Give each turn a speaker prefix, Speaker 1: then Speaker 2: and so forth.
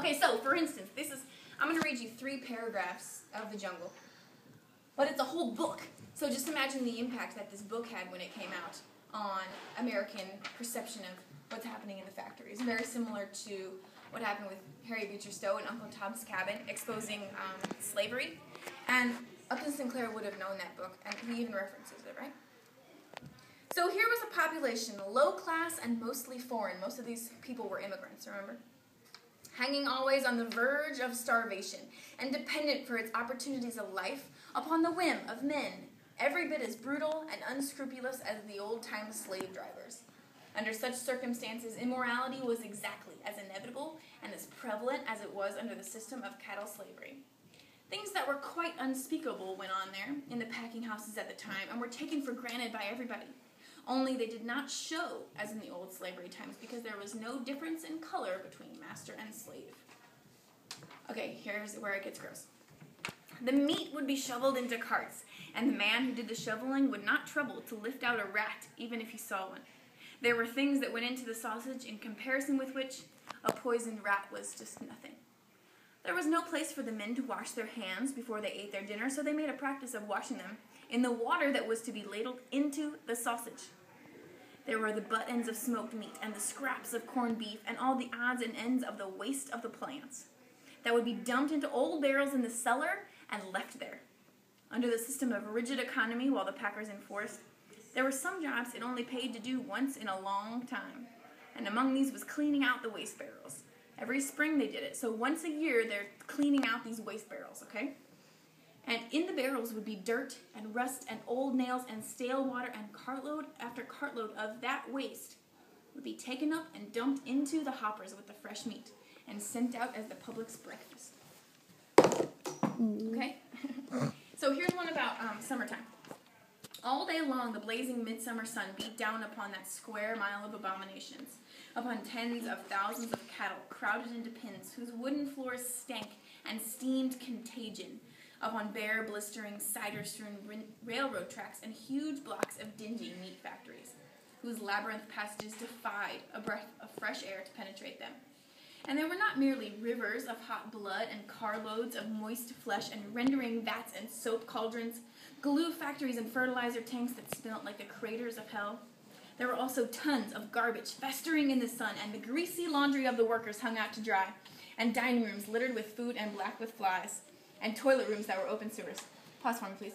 Speaker 1: Okay, so for instance, I'm going to read you 3 paragraphs of The Jungle, but it's a whole book. So just imagine the impact that this book had when it came out on American perception of what's happening in the factories. Very similar to what happened with Harriet Beecher Stowe and Uncle Tom's Cabin, exposing slavery. And Upton Sinclair would have known that book, and he even references it, right? So here was a population, low class and mostly foreign. Most of these people were immigrants, remember? Hanging always on the verge of starvation and dependent for its opportunities of life upon the whim of men, every bit as brutal and unscrupulous as the old-time slave drivers. Under such circumstances, immorality was exactly as inevitable and as prevalent as it was under the system of cattle slavery. Things that were quite unspeakable went on there in the packing houses at the time and were taken for granted by everybody. Only they did not show as in the old slavery times because there was no difference in color between master and slave. Okay, here's where it gets gross. The meat would be shoveled into carts, and the man who did the shoveling would not trouble to lift out a rat even if he saw one. There were things that went into the sausage in comparison with which a poisoned rat was just nothing. There was no place for the men to wash their hands before they ate their dinner, so they made a practice of washing them in the water that was to be ladled into the sausage. There were the butt ends of smoked meat and the scraps of corned beef and all the odds and ends of the waste of the plants that would be dumped into old barrels in the cellar and left there. Under the system of rigid economy while the packers enforced, there were some jobs it only paid to do once in a long time, and among these was cleaning out the waste barrels. Every spring they did it, so once a year they're cleaning out these waste barrels, okay? And in the barrels would be dirt and rust and old nails and stale water, and cartload after cartload of that waste would be taken up and dumped into the hoppers with the fresh meat and sent out as the public's breakfast. Okay? So here's one about summertime. All day long the blazing midsummer sun beat down upon that square mile of abominations, upon tens of thousands of cattle crowded into pens whose wooden floors stank and steamed contagion, upon bare, blistering, cider-strewn railroad tracks and huge blocks of dingy meat factories, whose labyrinth passages defied a breath of fresh air to penetrate them. And there were not merely rivers of hot blood and carloads of moist flesh and rendering vats and soap cauldrons, glue factories and fertilizer tanks that smelt like the craters of hell. There were also tons of garbage festering in the sun, and the greasy laundry of the workers hung out to dry, and dining rooms littered with food and black with flies, and toilet rooms that were open sewers. Pause for me, please.